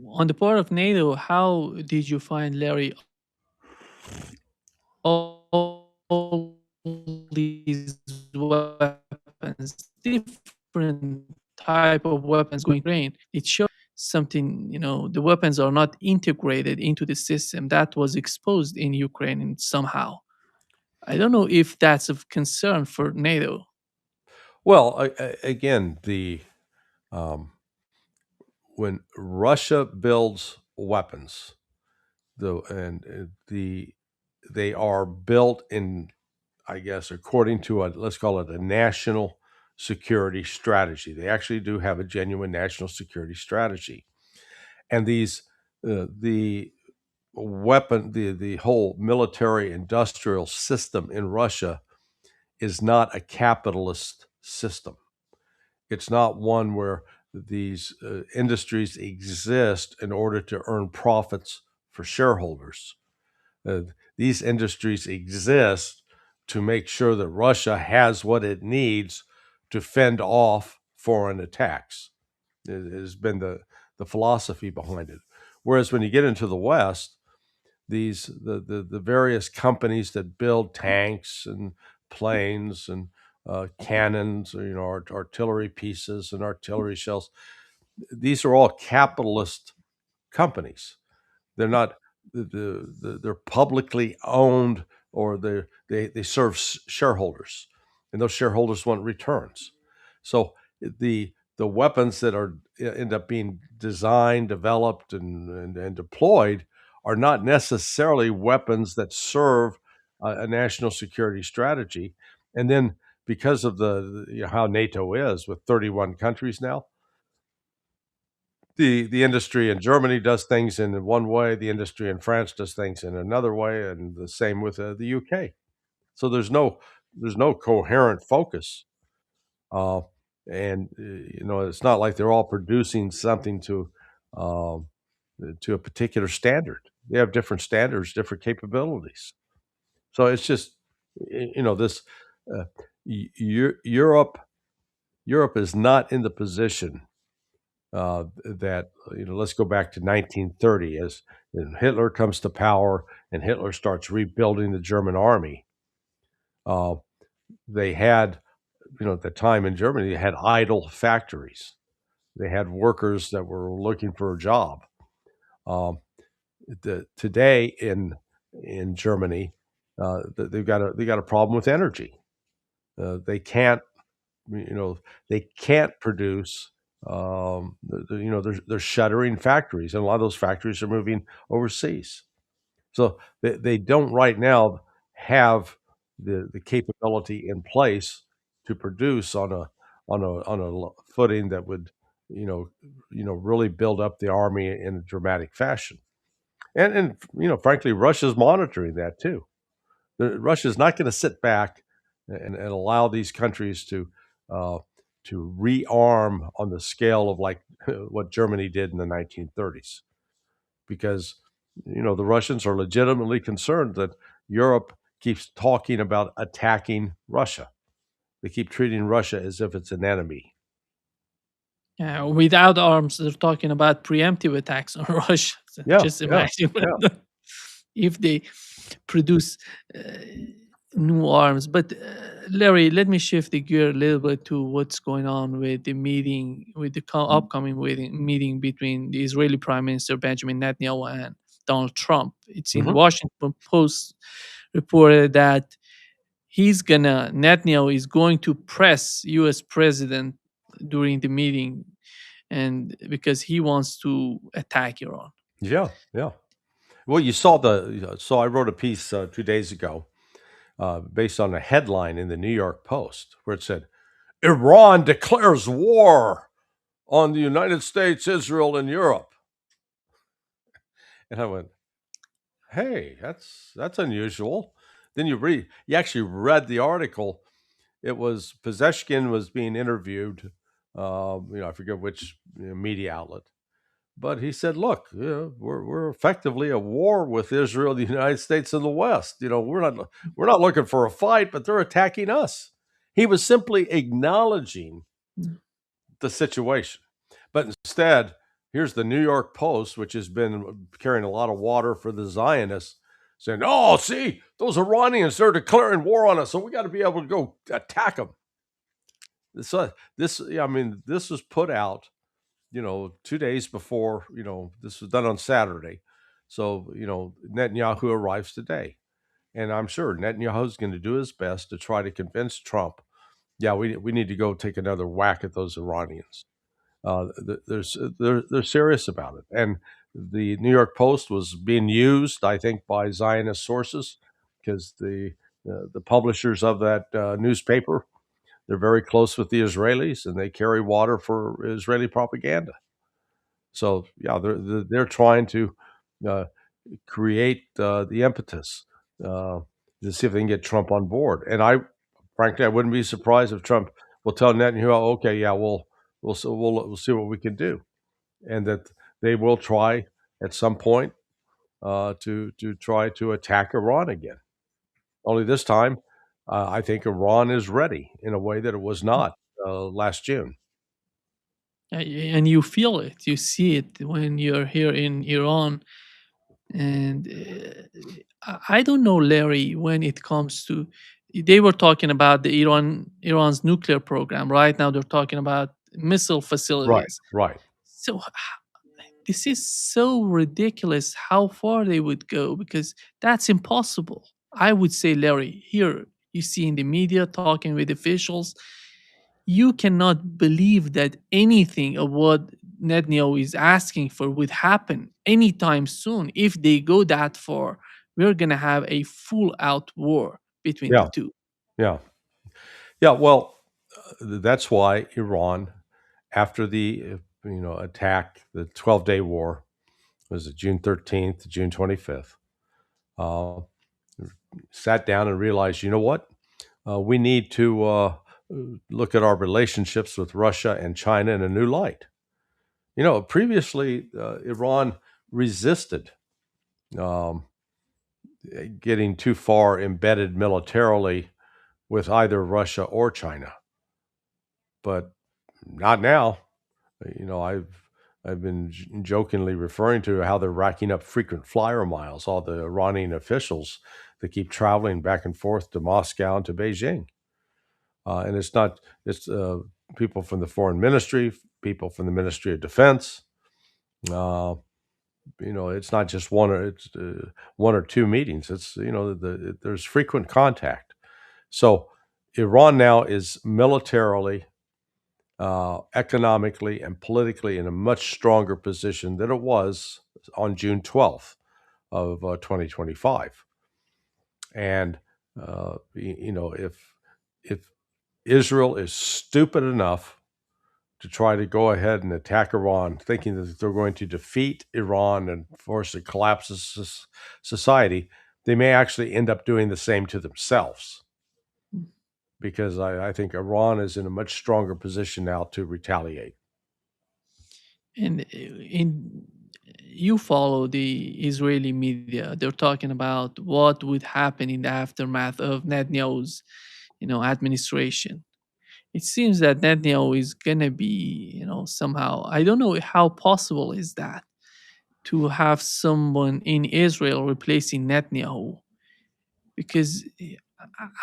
On the part of NATO, how did you find, Larry, all these weapons, different type of weapons going Ukraine? It shows something, the weapons are not integrated into the system that was exposed in Ukraine and somehow. I don't know if that's of concern for NATO. Well, again, um, when Russia builds weapons, they are built in, I guess, according to let's call it a national security strategy. They actually do have a genuine national security strategy, and the the whole military industrial system in Russia is not a capitalist system. It's not one where these industries exist in order to earn profits for shareholders. Uh, these industries exist to make sure that Russia has what it needs to fend off foreign attacks. It has been the philosophy behind it. Whereas when you get into the West, the various companies that build tanks and planes and cannons, or, artillery pieces and artillery shells, these are all capitalist companies. They're not they're publicly owned, or they serve shareholders, and those shareholders want returns. So the weapons that are end up being designed, developed, and deployed are not necessarily weapons that serve a national security strategy. And then because of how NATO is with 31 countries now, the industry in Germany does things in one way, the industry in France does things in another way, and the same with the UK. So there's no coherent focus, uh, and it's not like they're all producing something um, to a particular standard. They have different standards, different capabilities. So it's just this uh, Europe. Europe is not in the position that let's go back to 1930 as Hitler comes to power and Hitler starts rebuilding the German army. Uh, they had, at the time in Germany, they had idle factories. They had workers that were looking for a job. Um, today in Germany, they've got a problem with energy. They can't you know they can't produce. They're shuttering factories, and a lot of those factories are moving overseas. So they don't right now have the capability in place to produce on a footing that would really build up the army in a dramatic fashion. And frankly, Russia's monitoring that too. Russia's not going to sit back and allow these countries uh, to rearm on the scale of like what Germany did in the 1930s, because the Russians are legitimately concerned that Europe keeps talking about attacking Russia. They keep treating Russia as if it's an enemy. Without arms, they're talking about preemptive attacks on Russia. So Yeah, just yeah, imagine yeah. if they produce uh, new arms. But Larry, let me shift the gear a little bit to what's going on with the meeting, with the upcoming meeting between the Israeli Prime Minister Benjamin Netanyahu and Donald Trump. It's in Hmm. Washington Post reported that Netanyahu is going to press U.S. president during the meeting, and because he wants to attack Iran. Yeah, yeah. Well, you saw so I wrote a piece 2 days ago based on a headline in the New York Post where it said, Iran declares war on the United States, Israel, and Europe. And I went, hey, that's unusual. Then you actually read the article. It was Pezeshkian was being interviewed. I forget which media outlet, but he said, "Look, we're effectively at war with Israel, the United States, and the West. We're not looking for a fight, but they're attacking us." He was simply acknowledging Mm. the situation, but instead, Here's the New York Post, which has been carrying a lot of water for the Zionists, saying, "Oh, see, those Iranians, they're declaring war on us, so we got to be able to go attack them." This, I mean, this was put out, 2 days before, this was done on Saturday. So, Netanyahu arrives today. And I'm sure Netanyahu's going to do his best to try to convince Trump, yeah, we need to go take another whack at those Iranians. They're serious about it. And the New York Post was being used, I think, by Zionist sources because the publishers of that newspaper, they're very close with the Israelis and they carry water for Israeli propaganda. So yeah, they're trying to uh, create the impetus uh, to see if they can get Trump on board. And frankly, I wouldn't be surprised if Trump will tell Netanyahu, "Okay, yeah, we'll see what we can do," and that they will try at some point to try to attack Iran again. Only this time, I think Iran is ready in a way that it was not last June. And you feel it, you see it when you're here in Iran. And I don't know, Larry, when it comes to, they were talking about the Iran's nuclear program. Right now, they're talking about missile Right, facilities. right. So this is so ridiculous how far they would go, because that's impossible. I would say, Larry, here you see in the media talking with officials, you cannot believe that anything of what Netanyahu is asking for would happen anytime soon. If they go that far, we're going to have a full out war between the Yeah, two. yeah, yeah. Well, that's why Iran, after the attack, the 12-day war, was it June 13th to June 25th, uh, sat down and realized, you know what, we need to look at our relationships with Russia and China in a new light. Previously, Iran resisted um, getting too far embedded militarily with either Russia or China, but not now. I've been jokingly referring to how they're racking up frequent flyer miles, all the Iranian officials that keep traveling back and forth to Moscow and to Beijing. And it's not, it's people from the foreign ministry, people from the Ministry of Defense. Uh, it's not just one or two meetings. It's, there's frequent contact. So Iran now is militarily, economically and politically in a much stronger position than it was on June 12th of 2025. And if Israel is stupid enough to try to go ahead and attack Iran, thinking that they're going to defeat Iran and force a collapse of society, they may actually end up doing the same to themselves. Because I think Iran is in a much stronger position now to retaliate. And in you follow the Israeli media, they're talking about what would happen in the aftermath of Netanyahu's, administration. It seems that Netanyahu is gonna be, somehow. I don't know how possible is that to have someone in Israel replacing Netanyahu, because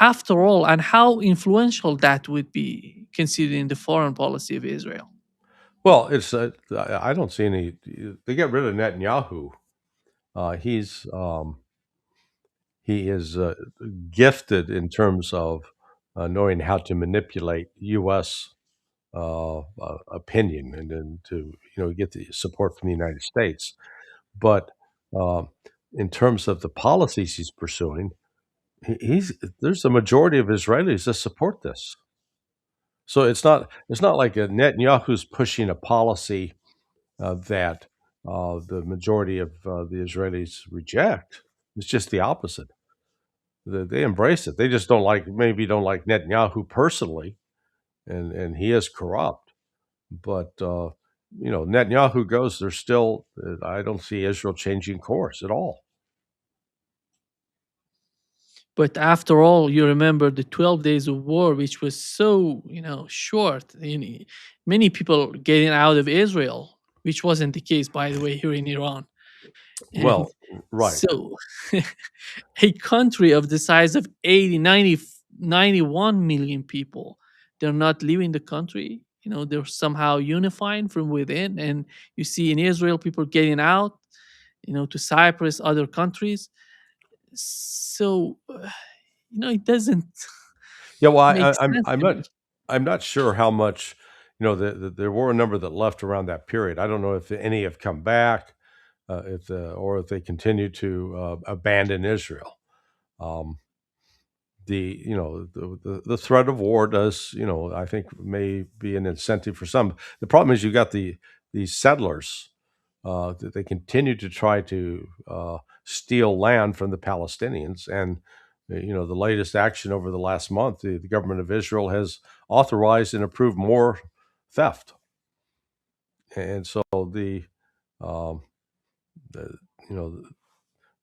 after all, and how influential that would be considering the foreign policy of Israel. Well, I don't see any. They get rid of Netanyahu. He's he is gifted in terms of knowing how to manipulate U.S. Opinion and then to get the support from the United States. But um, in terms of the policies he's pursuing, he's there's a majority of Israelis that support this. So it's not like Netanyahu's pushing a policy that the majority of the Israelis reject. It's just the opposite. They embrace it. They just maybe don't like Netanyahu personally, and he is corrupt. But Netanyahu goes. There's still. I don't see Israel changing course at all. But after all, you remember the 12 days of war, which was so, short. Many people getting out of Israel. which wasn't the case, by the way, here in Iran. And Well, right. so, a country of the size of 80, 90, 91 million people, they're not leaving the country. They're somehow unifying from within. And you see in Israel, people getting out, to Cyprus, other countries. So, it doesn't Yeah, well, make I'm sense I'm to me. not sure how much, there were a number that left around that period. I don't know if any have come back, or if they continue to abandon Israel. Um, the threat of war does, I think, may be an incentive for some. The problem is you got these settlers that they continue to try to steal land from the Palestinians. And the latest action over the last month, the government of Israel has authorized and approved more theft. And so um, the you know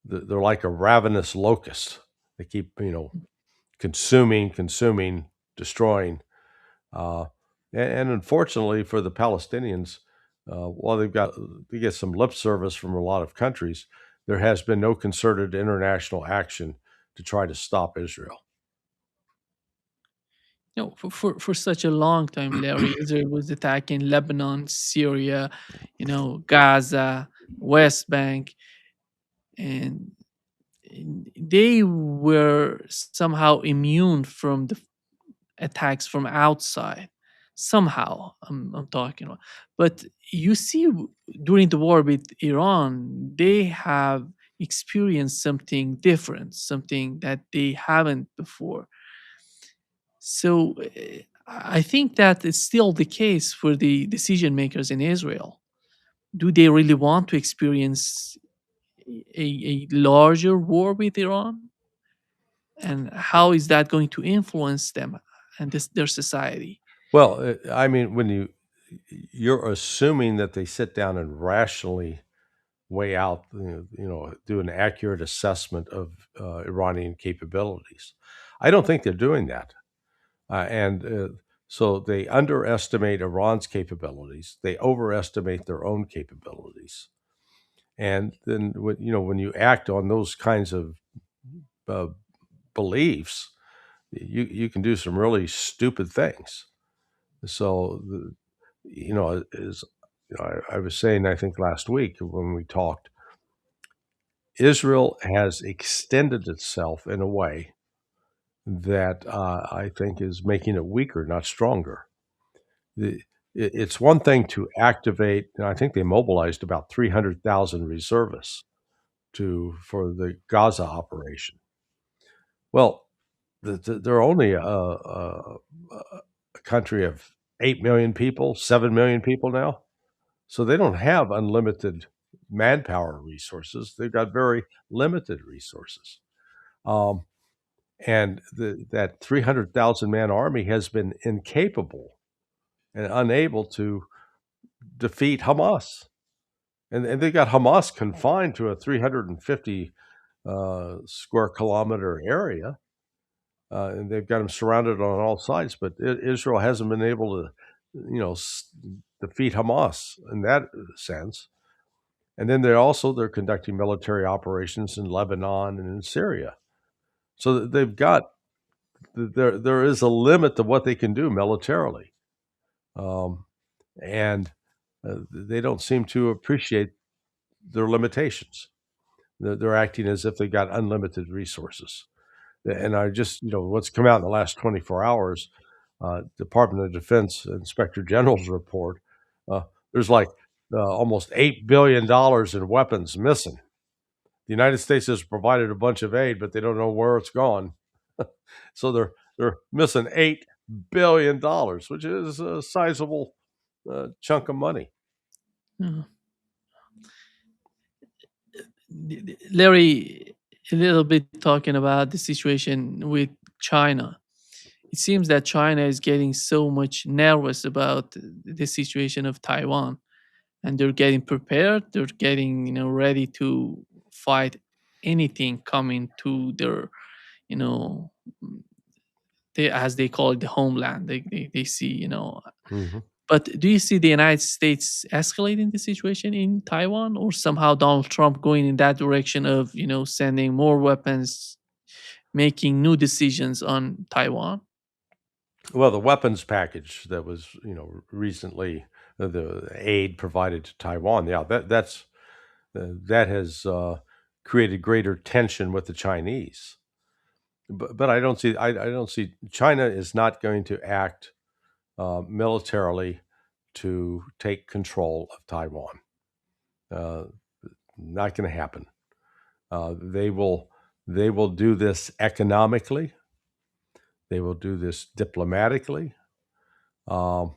they're like a ravenous locust. They keep consuming, destroying. Uh, and unfortunately for the Palestinians, while they get some lip service from a lot of countries, there has been no concerted international action to try to stop Israel. For such a long time, Larry, Israel was attacking Lebanon, Syria, Gaza, West Bank, and they were somehow immune from the attacks from outside. Somehow, I'm talking about. But you see, during the war with Iran, they have experienced something different, something that they haven't before. So I think that is still the case for the decision makers in Israel. Do they really want to experience a larger war with Iran? And how is that going to influence them and their society? Well, I mean, when you're assuming that they sit down and rationally weigh out, do an accurate assessment of Iranian capabilities. I don't think they're doing that. And so they underestimate Iran's capabilities. They overestimate their own capabilities. And then, when you act on those kinds of uh, beliefs, you can do some really stupid things. So, as I was saying, I think last week when we talked, Israel has extended itself in a way that I think is making it weaker, not stronger. The it's one thing to activate, and I think they mobilized about 300,000 reservists for the Gaza operation. Well, they're only a country of 8 million people, 7 million people now, so they don't have unlimited manpower resources. They've got very limited resources. Um, and that 300,000 man army has been incapable and unable to defeat Hamas. And they got Hamas confined to a 350 square kilometer area, and they've got them surrounded on all sides. But Israel hasn't been able to, defeat Hamas in that sense. And then they're conducting military operations in Lebanon and in Syria. So they've got there is a limit to what they can do militarily, um, and they don't seem to appreciate their limitations. They're acting as if they got unlimited resources. And I just, what's come out in the last 24 hours, Department of Defense Inspector General's report, uh, there's like almost $8 billion in weapons missing. The United States has provided a bunch of aid, but they don't know where it's gone. So they're missing $8 billion, which is a sizable chunk of money. Uh, Larry, a little bit talking about the situation with China. It seems that China is getting so much nervous about the situation of Taiwan, and they're getting prepared. They're getting ready to fight anything coming to their you know they, as they call it, the homeland. They see. Hmm. But do you see the United States escalating the situation in Taiwan, or somehow Donald Trump going in that direction of, sending more weapons, making new decisions on Taiwan? Well, the weapons package that was, recently the aid provided to Taiwan, yeah, that has created greater tension with the Chinese. But I don't see China is not going to act militarily to take control of Taiwan. Uh, Not going to happen. They will do this economically. They will do this diplomatically. Um,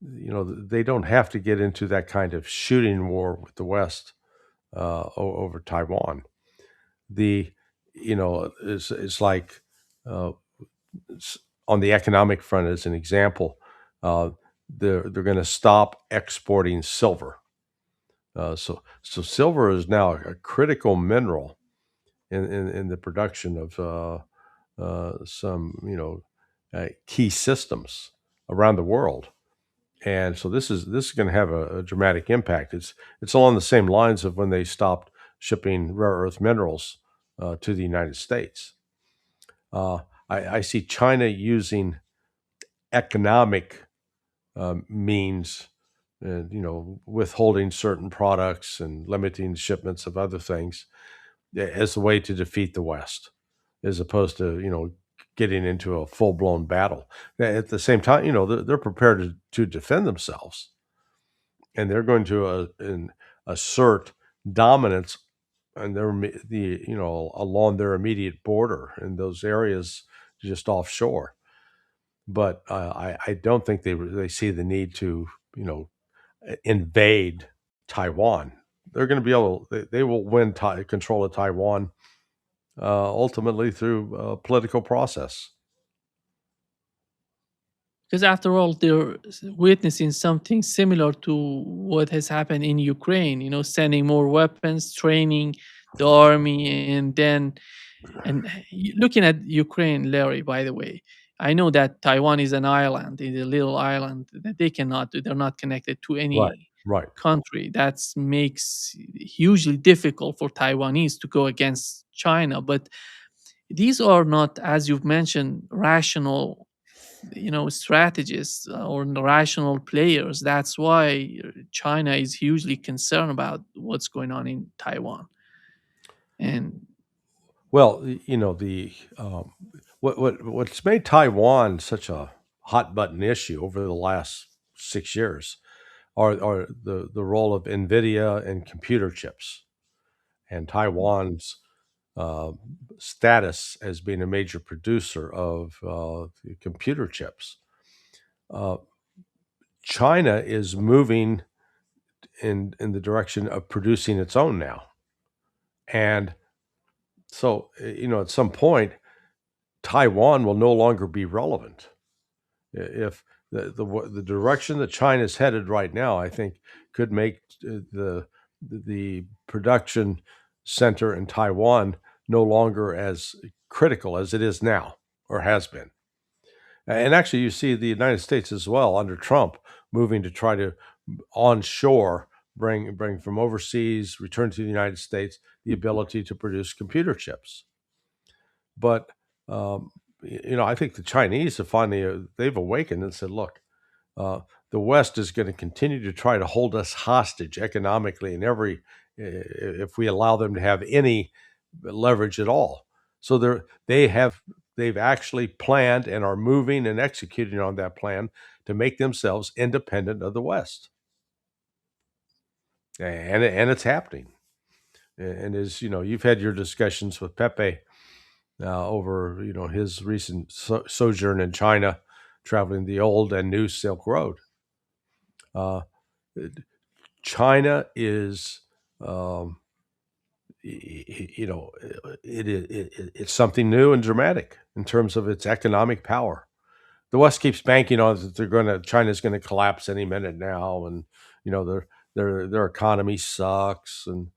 they don't have to get into that kind of shooting war with the West over Taiwan. The it's like uh, on the economic front, as an example, uh, they're going to stop exporting silver. So silver is now a critical mineral in the production of some key systems around the world. And so this is going to have a dramatic impact. It's along the same lines of when they stopped shipping rare earth minerals to the United States. Uh, I see China using economic means, withholding certain products and limiting shipments of other things as a way to defeat the West, as opposed to getting into a full blown battle. At the same time, they're prepared to defend themselves, and they're going to assert dominance and along their immediate border in those areas just offshore. But I don't think they see the need to invade Taiwan. They're going to be able. They will win control of Taiwan ultimately through a political process. Because after all, they're witnessing something similar to what has happened in Ukraine, sending more weapons, training the army, and then looking at Ukraine, Larry, by the way, I know that Taiwan is an island, is a little island that they cannot do. They're not connected to Right. any Right. country. That makes it hugely difficult for Taiwanese to go against China. But these are not, as you've mentioned, rational, strategists or rational players. That's why China is hugely concerned about what's going on in Taiwan. And Well, the what's made Taiwan such a hot button issue over the last 6 years are the role of NVIDIA and computer chips, and Taiwan's uh, status as being a major producer of computer chips. Uh, China is moving in the direction of producing its own now, and so at some point, Taiwan will no longer be relevant. If the direction that China's headed right now, I think, could make the production center in Taiwan no longer as critical as it is now or has been. And actually, you see the United States as well under Trump moving to try to onshore, bring from overseas, return to the United States the ability to produce computer chips. But I think the Chinese have finally they've awakened and said, "Look, uh, the West is going to continue to try to hold us hostage economically, and if we allow them to have any leverage at all." So they've actually planned and are moving and executing on that plan to make themselves independent of the West, and it's happening. And as you've had your discussions with Pepe over his recent sojourn in China, traveling the old and new Silk Road. Uh, China is, um, it's something new and dramatic in terms of its economic power. The West keeps banking on that China's going to collapse any minute now, and their economy sucks, and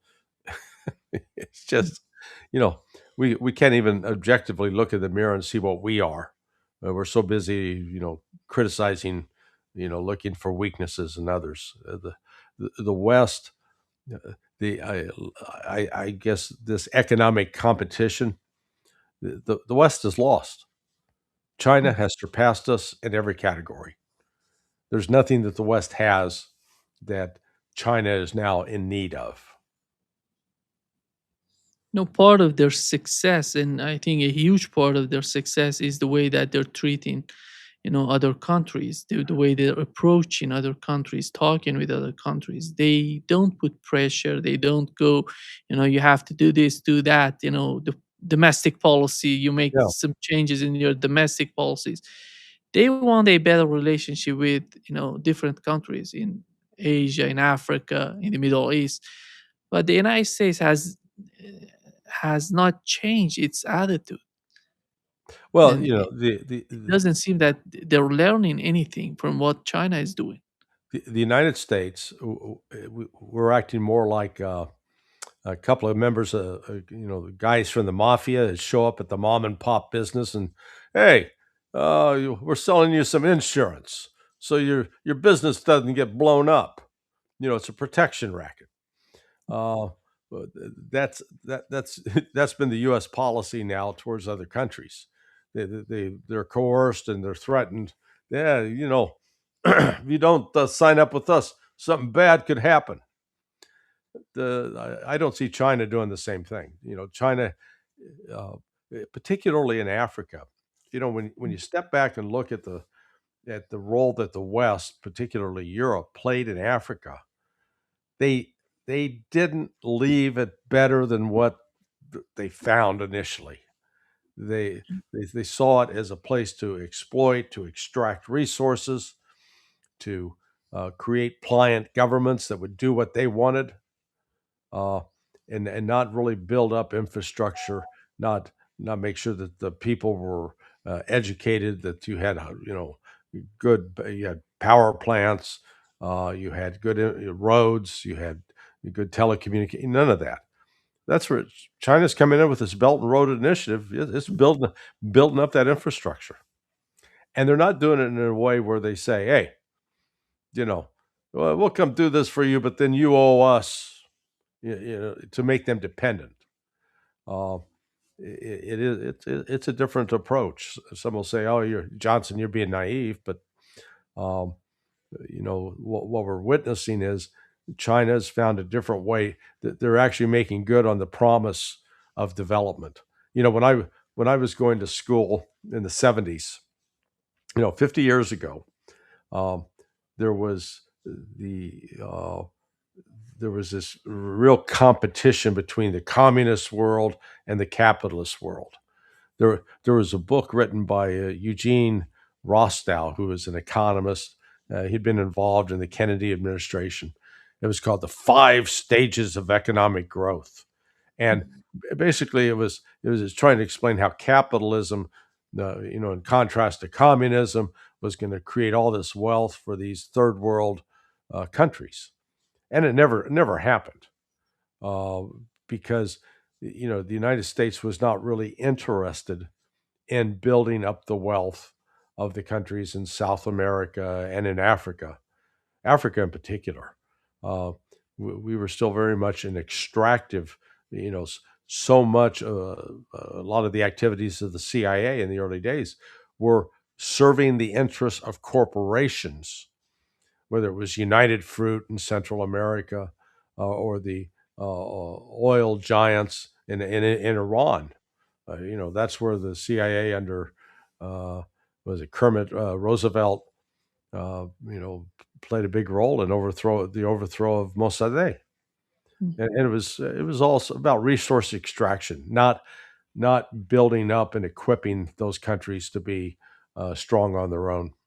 it's just, you know, we can't even objectively look in the mirror and see what we are. We're so busy, criticizing looking for weaknesses in others. The West, the I guess this economic competition, the West is lost. China Mm. has surpassed us in every category. There's nothing that the West has that China is now in need of. No, part of their success, and I think a huge part of their success is the way that they're treating, other countries, the way they're approaching other countries, talking with other countries. They don't put pressure. They don't go, you have to do this, do that. The domestic policy, you make Yeah. some changes in your domestic policies. They want a better relationship with, different countries in Asia, in Africa, in the Middle East. But the United States has not changed its attitude, Well, and it the doesn't seem that they're learning anything from what China is doing. the United States, we're acting more like a couple of members, the guys from the mafia that show up at the mom and pop business and, hey, we're selling you some insurance so your business doesn't get blown up. It's a protection racket. Uh, but that's that's been the U.S. policy now towards other countries. They're coerced and they're threatened. Yeah, if you don't sign up with us, something bad could happen. I don't see China doing the same thing. China, uh, particularly in Africa. When you step back and look at the role that the West, particularly Europe, played in Africa, they they didn't leave it better than what they found initially. They, they saw it as a place to exploit, to extract resources, to create pliant governments that would do what they wanted, uh, and not really build up infrastructure, not not make sure that the people were educated, that you had you had power plants, you had good roads, you had good telecommunication. None of that. That's where China's coming in with this Belt and Road Initiative. It's building up that infrastructure, and they're not doing it in a way where they say, "Hey, you know, we'll come do this for you, but then you owe us." To make them dependent. Uh, it is it's a different approach. Some will say, "Oh, you're Johnson, you're being naive," but um, what we're witnessing is China has found a different way that they're actually making good on the promise of development. When I was going to school in the '70s, 50 years ago, um, there was the there was this real competition between the communist world and the capitalist world. There was a book written by Eugene Rostow, who was an economist. He'd been involved in the Kennedy administration. It was called The Five Stages of Economic Growth. And basically, it was just trying to explain how capitalism, in contrast to communism, was going to create all this wealth for these third world countries, and it never happened uh, because the United States was not really interested in building up the wealth of the countries in South America and in Africa in particular. Uh, we were still very much an extractive, so much. A lot of the activities of the CIA in the early days were serving the interests of corporations, whether it was United Fruit in Central America or the oil giants in Iran. That's where the CIA under uh, was it Kermit Roosevelt, played a big role in the overthrow of Mossadegh, and it was also about resource extraction, not building up and equipping those countries to be strong on their own.